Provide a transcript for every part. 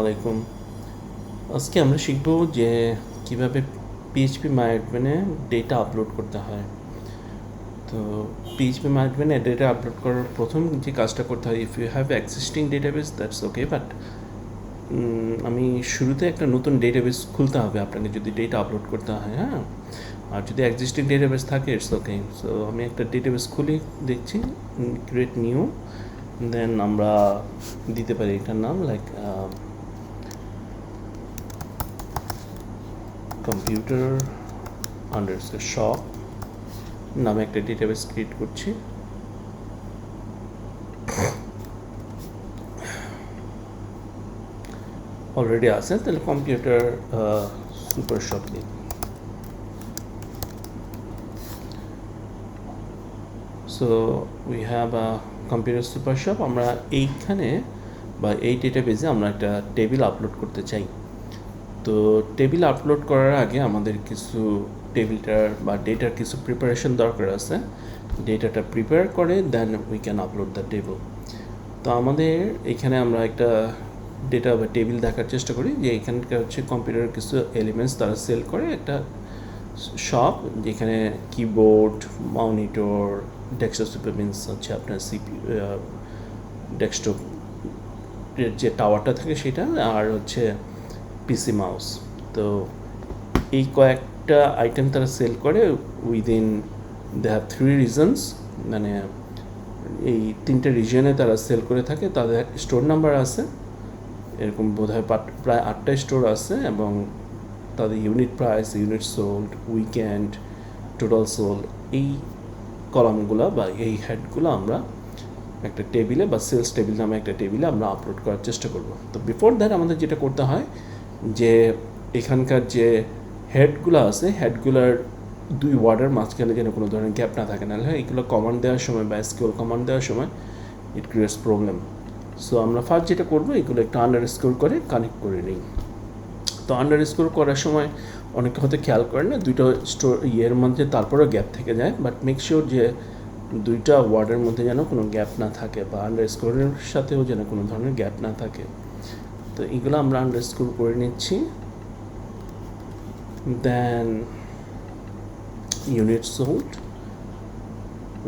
আলাইকুম। আজকে আমরা শিখব যে কিভাবে PhPMyAdmin এ ডেটা আপলোড করতে হয়। তো PhPMyAdmin এ ডেটা আপলোড করার প্রথম যে কাজটা করতে হয়, if you have existing database that's okay, but আমি শুরুতে একটা নতুন ডেটাবেস খুলতে হবে আপনাকে যদি ডেটা আপলোড করতে হয়। হ্যাঁ, আর যদি এক্সিস্টিং ডেটাবেস থাকে ইটস ওকে। সো আমি একটা ডেটাবেস খুলে দেখছি, ক্রিয়েট নিউ, দেন আমরা দিতে পারি এটার নাম লাইক কম্পিউটার আন্ডারস্কোর শপ নামে একটা ডেটাবেস ক্রিয়েট করছি। অলরেডি আছে, তাহলে কম্পিউটার সুপার শপ দিই। So we have a computer super shop. আমরা এইখানে বা এই ডেটাবেসে আমরা একটা টেবিল আপলোড করতে চাই। তো টেবিল আপলোড করার আগে আমাদের কিছু টেবিলটার বা ডেটার কিছু প্রিপারেশন দরকার আছে। ডেটাটা প্রিপেয়ার করে then we can upload the table. তো আমাদের এখানে আমরা একটা ডেটা বা টেবিল দেখার চেষ্টা করি যে এখানকার হচ্ছে কম্পিউটারের কিছু এলিমেন্টস তারা সেল করে একটা শপ, যেখানে কিবোর্ড, মনিটর, ডেস্কটপ মিনস হচ্ছে আপনার ডেস্কটপ যে টাওয়ারটা থাকে সেটা, আর হচ্ছে পিসি মাউস। তো এই কয়েকটা আইটেম তারা সেল করে উইদিন দে হ্যাভ 3 রিজনস, মানে এই 3টে রিজনে তারা সেল করে থাকে। তাদের স্টোর নাম্বার আছে, এরকম বোধহয় প্রায় 8টা স্টোর আছে, এবং তাদের unit price, unit sold, weekend, total sold, এই কলামগুলো বা এই হেডগুলো আমরা একটা টেবিলে বা সেলস টেবিল নামে একটা টেবিলে আমরা আপলোড করার চেষ্টা করব। তো বিফোর দ্যাট আমাদের যেটা করতে হয় যে এখানকার যে হেডগুলো আছে, হেডগুলোর 2 ওয়ার্ডের মাঝখানে যেন কোনো ধরনের গ্যাপ না থাকে, নাহলে এগুলো কমান্ড দেওয়ার সময় বা এসকিউএল কমান্ড দেওয়ার সময় ইট ক্রিয়েটস প্রবলেম। সো আমরা ফার্স্ট যেটা করবো, এগুলো একটা আন্ডারস্কোর করে কানেক্ট করে নিই। তো আন্ডারস্কোর করার সময় অনেকে হয়তো খেয়াল করেন না, দুটো স্টোর ইয়ের মধ্যে তারপরেও গ্যাপ থেকে যায়, বাট মেক শিওর যে 2টা ওয়ার্ডের মধ্যে যেন কোনো গ্যাপ না থাকে, বা আন্ডারস্কোরের সাথেও যেন কোনো ধরনের গ্যাপ না থাকে। তো এগুলো আমরা আন্ডারস্কোর করে নিচ্ছি। দেন ইউনিট সোল্ড,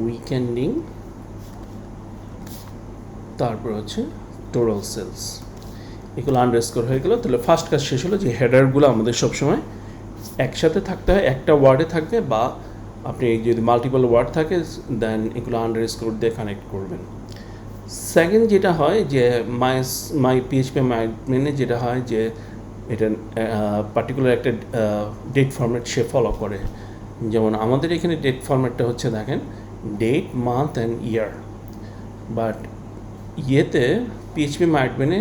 উইকেন্ডিং, তারপর হচ্ছে টোটাল সেলস, এগুলো আন্ডারস্কোর হয়ে গেল। তাহলে ফার্স্ট কাজ শেষ হলো যে হেডারগুলো আমাদের সবসময় একসাথে থাকতে হয়, একটা ওয়ার্ডে থাকবে, বা আপনি যদি মাল্টিপল ওয়ার্ড থাকে দেন এগুলো আন্ডারস্কোর দিয়ে কানেক্ট করবেন। সেকেন্ড যেটা হয় যে মাই PhPMyAdmin যেটা হয় যে এটা পার্টিকুলার একটা ডেট ফরম্যাট সে ফলো করে। যেমন আমাদের এখানে ডেট ফরম্যাটটা হচ্ছে দেখেন date, month and year, but ইয়েতে PhPMyAdmin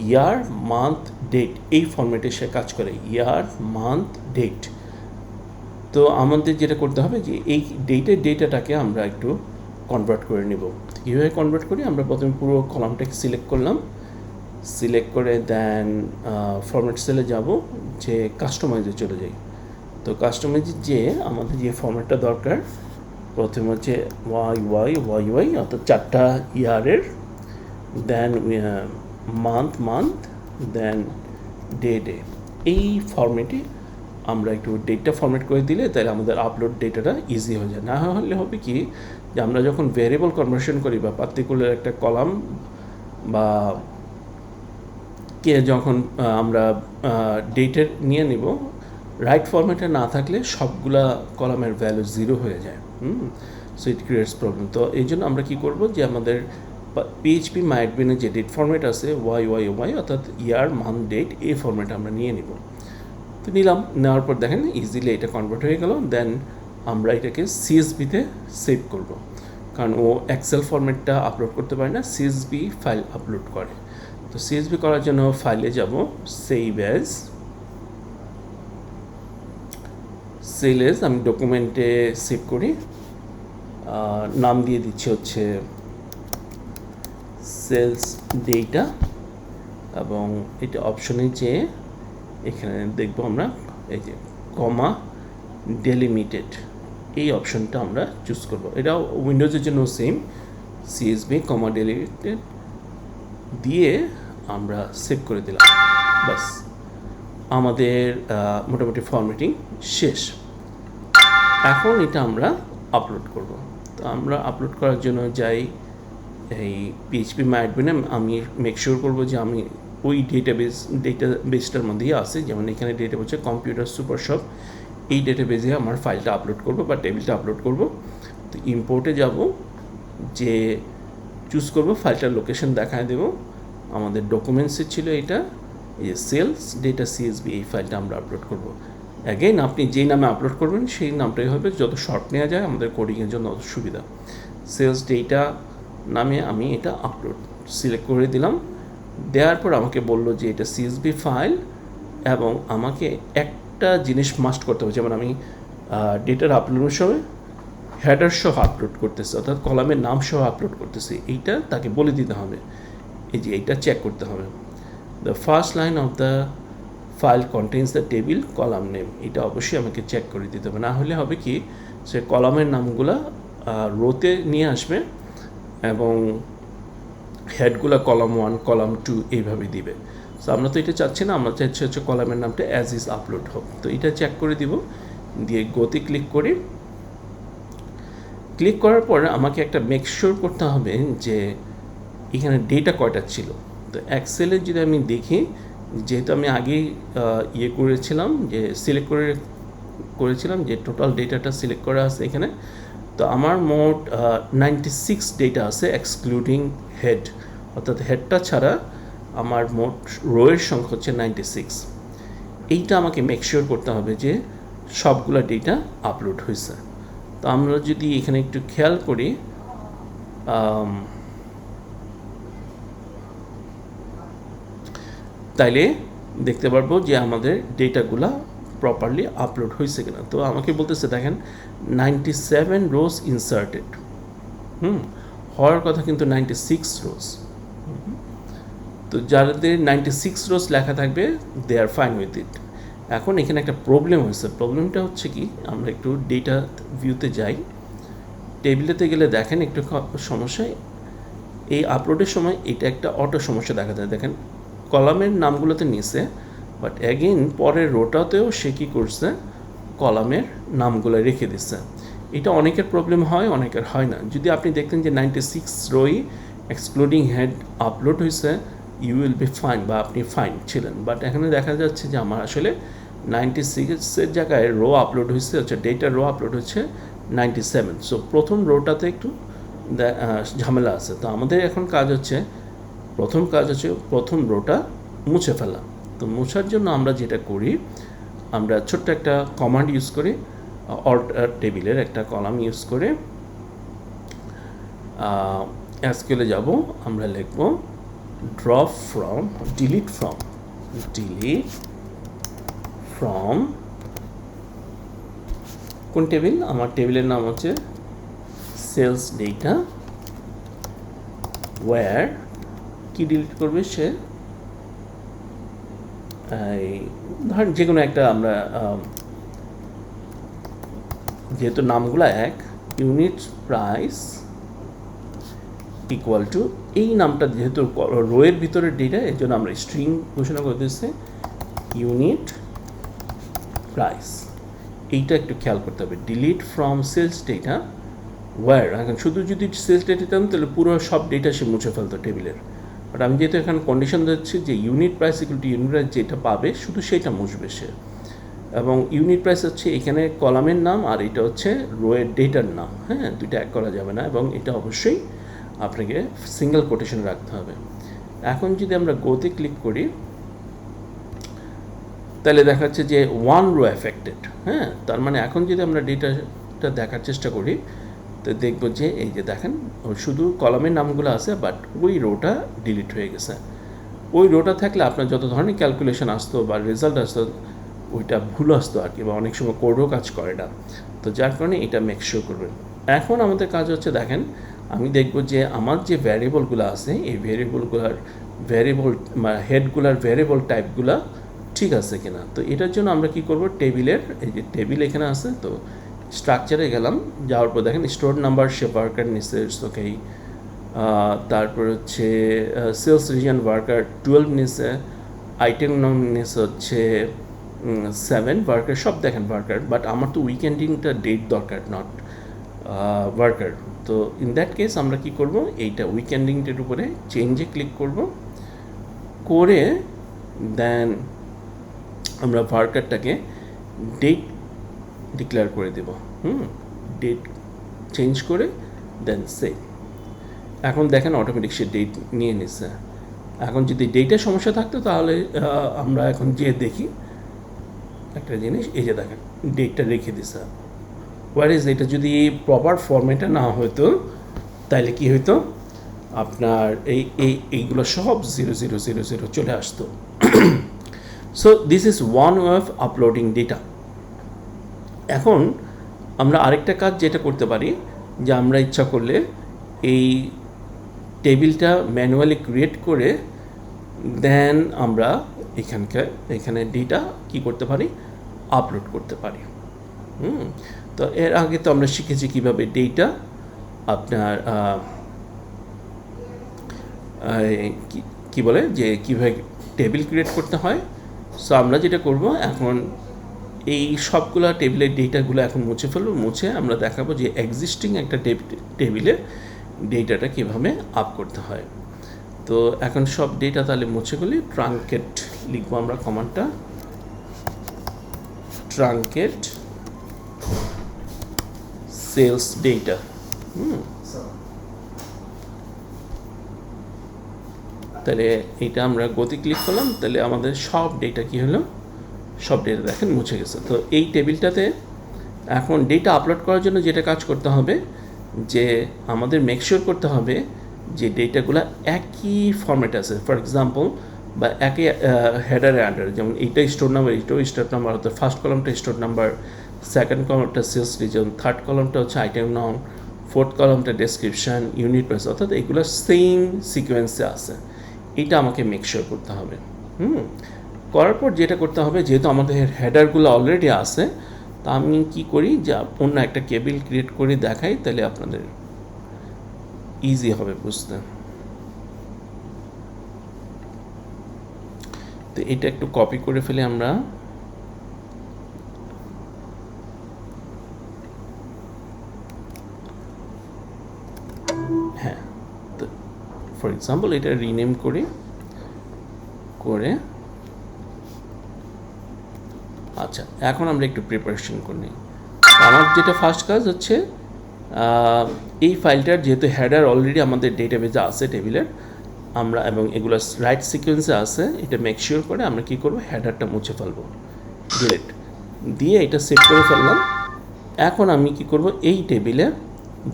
ইয়ার, মান্থ, ডেট এই ফরম্যাটে সে কাজ করে, ইয়ার, মান্থ, ডেট। তো আমাদের যেটা করতে হবে যে এই ডেটাটাকে আমরা একটু কনভার্ট করে নেব। কীভাবে কনভার্ট করি, আমরা প্রথমে পুরো কলামটাকে সিলেক্ট করলাম, সিলেক্ট করে দেন ফরম্যাট সেলে যাব, যে কাস্টমাইজে চলে যাই। তো কাস্টমাইজে যে আমাদের যে ফরম্যাটটা দরকার, প্রথমে হচ্ছে ওয়াই অর্থাৎ 4টা ইয়ারের, দেন মান্থ, দেন ডে, এই ফরম্যাটে আমরা একটু ডেটটা ফরম্যাট করে দিলে তাহলে আমাদের আপলোড ডেটাটা ইজি হয়ে যায়। না হলে হবে কি যে আমরা যখন ভেরিয়েবল কনভার্সন করি বা পার্টিকুলার একটা কলাম বা যখন আমরা ডেটের নিয়ে নিব, রাইট ফরম্যাটে না থাকলে সবগুলা কলামের ভ্যালু 0 হয়ে যায়। So it creates problem. তো এই জন্য আমরা কী করবো যে আমাদের PhPMyAdmin যে ডেট ফরম্যাট আছে ওয়াই অর্থাৎ ইয়ার, মান্থ, ডেট, এই ফরম্যাট আমরা নিয়ে নিব। তো নিলাম, নেওয়ার পর দেখেন ইজিলি এটা কনভার্ট হয়ে গেল। দেন আমরা এটাকে CSVতে সেভ করব, কারণ ও এক্সেল ফরম্যাটটা আপলোড করতে পারে না, CSV ফাইল আপলোড করে। তো CSV করার জন্য ফাইলে যাব, সেভ অ্যাজ, আমি ডকুমেন্টে সেভ করি, নাম দিয়ে দিচ্ছি হচ্ছে সেলস ডেটা, এবং এটা অপশনে যেয়ে এখানে দেখবো আমরা এই যে কমা ডেলিমিটেড, এই অপশনটা আমরা চুজ করব। এটা উইন্ডোজের জন্য সেম, CSV কমা ডেলিমিটেড দিয়ে আমরা সেভ করে দিলাম। বাস, আমাদের মোটামুটি ফরম্যাটিং শেষ। এখন এটা আমরা আপলোড করব। তো আমরা আপলোড করার জন্য যাই এই PhPMyAdmin আমি মেক শিওর করবো যে আমি ওই ডেটাবেসটার মধ্যেই আছে। যেমন এখানে ডেটা হচ্ছে কম্পিউটার সুপারশপ, এই ডেটাবেসে আমার ফাইলটা আপলোড করব বা টেবিলটা আপলোড করব। তো ইম্পোর্টে যাব, যে চুজ করব ফাইলটার লোকেশন দেখায় দেব। আমাদের ডকুমেন্টসে ছিল এটা, এই যে সেলস ডেটা CSV, এই ফাইলটা আমরা আপলোড করব। অ্যাগেইন আপনি যেই নামে আপলোড করবেন সেই নামটাই হবে, যত শর্ট নেওয়া যায় আমাদের কোডিংয়ের জন্য অত সুবিধা। সেলস ডেটা নামে আমি এটা আপলোড সিলেক্ট করে দিলাম। দেওয়ার পর আমাকে বললো যে এটা CSV ফাইল এবং আমাকে একটা জিনিস মাস্ট করতে হবে। যেমন আমি ডেটার আপলোডের সময় হেডার সহ আপলোড করতেছি, অর্থাৎ কলামের নাম সহ আপলোড করতেছি, এইটা তাকে বলে দিতে হবে। এই যে এইটা চেক করতে হবে, the first line of the file contains the table column name, এটা অবশ্যই আমাকে চেক করে দিতে হবে। না হলে হবে কি, সে কলামের নামগুলা রোতে নিয়ে আসবে এবং হেডগুলো কলাম 1 কলাম 2 এইভাবে দিবে। সো আমরা তো এটা চাচ্ছি না, আমরা চাচ্ছি হচ্ছে কলামের নামটা অ্যাজ ইজ আপলোড হোক। তো এটা চেক করে দিব, দিয়ে গতি ক্লিক করি। ক্লিক করার পর আমাকে একটা মেক শিওর করতে হবে যে এখানে ডেটা কয়টা ছিল। তো এক্সেলে যদি আমি দেখি, যেহেতু আমি আগেই করেছিলাম, যে সিলেক্ট করেছিলাম যে টোটাল ডেটাটা সিলেক্ট করা আছে এখানে। তো আমার মোট 96 ডেটা আছে এক্সক্লুডিং হেড, অর্থাৎ হেডটা ছাড়া আমার মোট রোয়ের সংখ্যা হচ্ছে 96। এইটা আমাকে মেক শিওর করতে হবে যে সবগুলো ডেটা আপলোড হয়েছে। তো আমরা যদি এখানে একটু খেয়াল করি, তাইলে দেখতে পারবো যে আমাদের ডেটাগুলা প্রপারলি আপলোড হয়েছে কিনা। তো আমাকে বলতেছে দেখেন 97 রোজ ইনসার্টেড, হওয়ার কথা কিন্তু 96 রোজ। তো যাদের 96 রোজ লেখা থাকবে দে আর ফাইন উইথ ইট। এখন এখানে একটা প্রবলেম হয়েছে। প্রবলেমটা হচ্ছে কি, আমরা একটু ডেটা ভিউতে যাই, টেবিলেতে গেলে দেখেন একটু সমস্যা, এই আপলোডের সময় এটা একটা অটো সমস্যা দেখা যায়। দেখেন কলামের নামগুলোতে নিছে, বাট অ্যাগেইন পরের রোটাতেও সে কী করছে, কলামের নামগুলো রেখে দিচ্ছে। এটা অনেকের প্রবলেম হয়, অনেকের হয় না। যদি আপনি দেখতেন যে 96 রোই এক্সক্লুডিং হেড আপলোড হয়েছে, ইউ উইল বি ফাইন, বা আপনি ফাইন ছিলেন। বাট এখানে দেখা যাচ্ছে যে আমার আসলে 96-এর জায়গায় রো আপলোড হয়েছে, হচ্ছে ডেটা রো আপলোড হচ্ছে 97। সো প্রথম রোটাতে একটু ঝামেলা আছে। তো আমাদের এখন কাজ হচ্ছে, প্রথম রোটা মুছে ফেলা। তো মোছার জন্য আমরা যেটা করি, আমরা ছোট্ট একটা কমান্ড ইউজ করি, অল্ট টেবিলের একটা কলাম ইউজ করে এসকিউএলে যাব, আমরা লিখব ডিলিট ফ্রম কোন টেবিল, আমার টেবিলের নাম হচ্ছে সেলস ডেটা, ওয়্যার কি ডিলিট করবে সে, ধরেন যে কোনো একটা, আমরা যেহেতু নামগুলো এক, ইউনিট প্রাইস ইকুয়াল টু, এই নামটা যেহেতু রোয়ের ভিতরে ডেটা, এর জন্য আমরা স্ট্রিং ঘোষণা করে দিচ্ছি ইউনিট প্রাইস। এইটা একটু খেয়াল করতে হবে, delete from sales data where. এখন শুধু যদি সেলস ডেটা দিতাম তাহলে পুরো সব ডেটা সে মুছে ফেলতো টেবিলের। বাট আমি যেহেতু এখানে কন্ডিশন দিচ্ছি যে unit price equal to unit price, যেটা পাবে শুধু সেটা মুছবে সে। এবং ইউনিট প্রাইস হচ্ছে এখানে কলামের নাম, আর এটা হচ্ছে রোয়ের ডেটার নাম। হ্যাঁ, দুইটা এক করা যাবে না, এবং এটা অবশ্যই আপনাকে সিঙ্গেল কোটেশন রাখতে হবে। এখন যদি আমরা গোতে ক্লিক করি, তাহলে দেখা যাচ্ছে যে 1 রো এফেক্টেড। হ্যাঁ, তার মানে এখন যদি আমরা ডেটাটা দেখার চেষ্টা করি, তো দেখব যে এই যে দেখেন শুধু কলামের নামগুলো আছে, বাট ওই রোটা ডিলিট হয়ে গেছে। ওই রোটা থাকলে আপনার যত ধরনের ক্যালকুলেশন আসতো বা রেজাল্ট আসতো, ওইটা ভুল আসতো আর কি, বা অনেক সময় কোডও কাজ করে না। তো যার কারণে এটা মেক শিওর করবেন। এখন আমাদের কাজ হচ্ছে, দেখেন আমি দেখব যে আমার যে ভ্যারিয়েবলগুলো আছে, এই হেডগুলার ভ্যারিয়েবল টাইপগুলো ঠিক আছে কিনা। তো এটার জন্য আমরা কি করব, টেবিলের এই যে টেবিল এখানে আছে, তো স্ট্রাকচারে গেলাম, যাওয়ার পর দেখেন স্টোর নাম্বার শেপারকার নিচে ওকে তারপর হচ্ছে সেলস রিজন ওয়ার্কার 12 নিছে, আইটেম নাম নিছে হচ্ছে 7, ওয়ার্কার সব দেখেন ওয়ার্কার, বাট আমার তো উইকেন্ডিংটা ডেট দরকার, নট ওয়ার্কার। তো ইন দ্যাট কেস আমরা কি করব, এইটা উইকেন্ডিংটার উপরে চেঞ্জে ক্লিক করব, করে দেন আমরা ওয়ার্কারটাকে ডেট ডিক্লেয়ার করে দেব। ডেট চেঞ্জ করে দেন সেভ। এখন দেখেন অটোমেটিক সে ডেট নিয়ে নিচ্ছে। এখন যদি ডেটের সমস্যা থাকতো তাহলে আমরা এখন যে দেখি একটা জিনিস, এই যে দেখেন ডেটটা রেখে দিছে। ওয়ারেজ এটা যদি প্রপার ফরম্যাটে না হতো তাহলে কি হইতো, আপনার এইগুলো সব 0000 চলে আসতো। So this is one way of uploading data. এখন আমরা আরেকটা কাজ যেটা করতে পারি, যে আমরা ইচ্ছা করলে এই টেবিলটা ম্যানুয়ালি ক্রিয়েট করে দেন আমরা এখানে ডেটা কি করতে পারি, আপলোড করতে পারি। তো এর আগে তো আমরা শিখেছি কিভাবে ডেটা আপনার কি বলে যে কীভাবে টেবিল ক্রিয়েট করতে হয়। সো আমরা যেটা করব এখন, এই সবগুলো টেবিলের ডেটাগুলো এখন মুছে ফেলবো, মুছে আমরা দেখাবো যে এক্সিস্টিং একটা টেবিলে ডেটাটা কীভাবে আপ করতে হয়। তো এখন সব ডেটা তাহলে মুছে গেলে ট্রাঙ্কেট লিখবো আমরা কমান্ডটা, ট্রাঙ্কেট সেলস ডেটা। তাহলে এটা আমরা গতি ক্লিক করলাম, তাহলে আমাদের সব ডেটা কি হলো, সব ডেটা দেখেন মুছে গেছে। তো এই টেবিলটাতে এখন ডেটা আপলোড করার জন্য যেটা কাজ করতে হবে, যে আমাদের মেকশিওর করতে হবে যে ডেটাগুলো একই ফরম্যাট আছে। ফর এক্সাম্পল, বা একই হেডারের আন্ডারে, যেমন এইটা স্টোর নাম্বার, এইটাও স্টোর নাম্বার, অর্থাৎ ফার্স্ট কলামটা স্টোর নাম্বার, সেকেন্ড কলামটা সেলস রিজন, থার্ড কলামটা হচ্ছে আইটেম নাম, ফোর্থ কলামটা ডেসক্রিপশান, ইউনিট প্রাইস, অর্থাৎ এগুলো সেম সিকোয়েন্সে আছে। এটা আমাকে মেকশিওর করতে হবে। করার পর যেটা করতে হবে, যেহেতু আমাদের হেডারগুলো অলরেডি আছে, তা আমি কি করি, যে অন্য একটা টেবিল ক্রিয়েট করে দেখাই, তাহলে আপনাদের ইজি হবে বুঝতে। তো এটা একটু কপি করে ফেলে আমরা, হ্যাঁ। তো ফর এক্সাম্পল এটা রিনেম করে আচ্ছা, এখন আমরা একটু প্রিপারেশন করে নিই। আমার যেটা ফার্স্ট কাজ হচ্ছে, এই ফাইলটার যেহেতু হেডার অলরেডি আমাদের ডেটাবেজে আছে টেবিলের, আমরা এবং এগুলো রাইট সিকোয়েন্সে আছে, এটা মেকশিওর করে আমরা কি করব, হেডারটা মুছে ফেলবো, ডিলিট দিয়ে এটা সেভ করে ফেললাম। এখন আমি কি করব, এই টেবিলে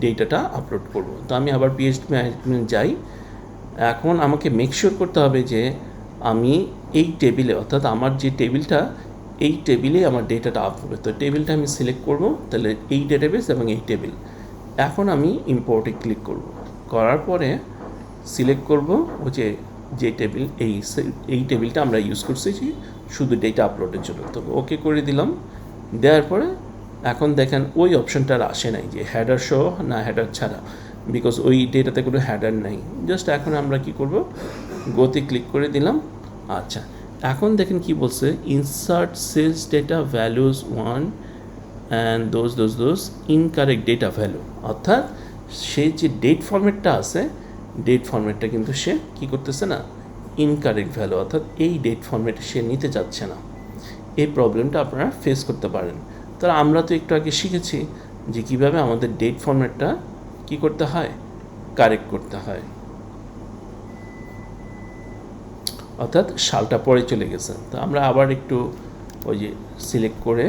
ডেটাটা আপলোড করব। তো আমি আবার PhPMyAdmin যাই। এখন আমাকে মেকশিওর করতে হবে যে আমি এই টেবিলে, অর্থাৎ আমার যে টেবিলটা, এই টেবিলে আমার ডেটাটা আপ হবে। তো টেবিলটা আমি সিলেক্ট করব, তাহলে এই ডেটাবেস এবং এই টেবিল। এখন আমি ইম্পোর্টে ক্লিক করব, করার পরে সিলেক্ট করব ও যে টেবিল, এই টেবিলটা আমরা ইউজ করছি শুধু ডেটা আপলোডের জন্য। তো ওকে করে দিলাম, দেওয়ার পরে এখন দেখেন ওই অপশনটা আসে নাই, যে হেডার শো না হেডার ছাড়া, বিকজ ওই ডেটাতে কোনো হেডার নাই। জাস্ট এখন আমরা কি করব, গতি ক্লিক করে দিলাম। আচ্ছা, এখন দেখেন কি বলছে, insert sales data values 1 and those incorrect data value, অর্থাৎ সে যে ডেট ফরম্যাটটা আছে, ডেট ফরম্যাটটা কিন্তু সে কী করতেছে না, ইনকারেক্ট ভ্যালু, অর্থাৎ এই ডেট ফরম্যাট সে নিতে চাচ্ছে না। এই প্রবলেমটা আপনারা ফেস করতে পারেন। তাহলে আমরা তো একটু আগে শিখেছি যে কীভাবে আমাদের ডেট ফরম্যাটটা কী করতে হয়, কারেক্ট করতে হয়, অর্থাৎ সালটা পরে চলে গেছে। তো আমরা আবার একটু ওই যে সিলেক্ট করে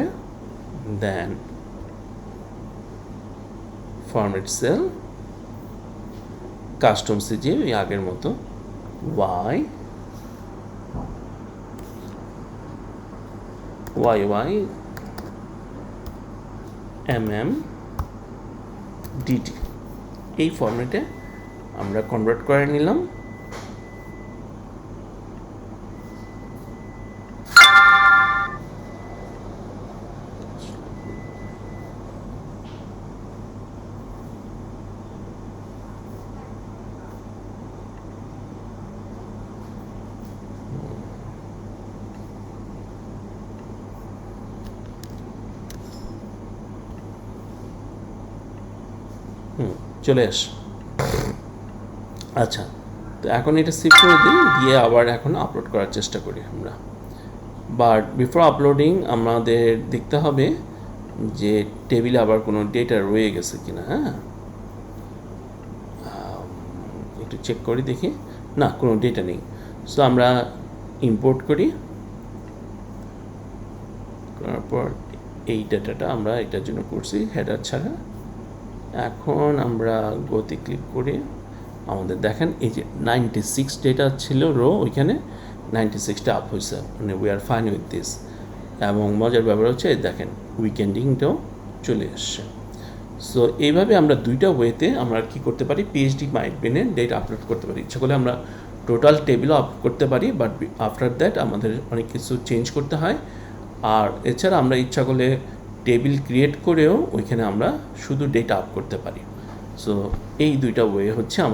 দেন ফরম্যাট সেল, কাস্টম সিজে ওই আগের মতো ওয়াই ডিটি, এই ফরম্যাটে আমরা কনভার্ট করে নিলাম। চলে আস। আচ্ছা, তো এখন এটা সেভ করে দিই, দিয়ে আবার এখন আপলোড করার চেষ্টা করি আমরা। বাট বিফোর আপলোডিং আমাদের দেখতে হবে যে টেবিলে আবার কোনো ডেটা রয়ে গেছে কিনা। হ্যাঁ, একটু চেক করি দেখি, না কোনো ডেটা নেই। সো আমরা ইম্পোর্ট করি, করার পর এই ডেটাটা আমরা এটার জন্য করছি হেডার ছাড়া। এখন আমরা গতি ক্লিক করে আমাদের দেখেন এই যে 96 ডেটা ছিল রো, ওইখানে 96টা আপ হয়েছে, মানে we are fine with this. এবং মজার ব্যাপার হচ্ছে দেখেন উইকেন্ডিংটাও চলে এসছে। সো এইভাবে আমরা দুইটা ওয়েতে আমরা কী করতে পারি, PhPMyAdmin ডেটা আপলোড করতে পারি। ইচ্ছা করলে আমরা টোটাল টেবিলও আপ করতে পারি, বাট আফটার দ্যাট আমাদের অনেক কিছু চেঞ্জ করতে হয়। আর এছাড়া আমরা ইচ্ছা করলে টেবিল ক্রিয়েট করেও ওইখানে আমরা শুধু ডেটা আপ করতে পারি। সো এই দুইটা ওয়ে হচ্ছে আমাদের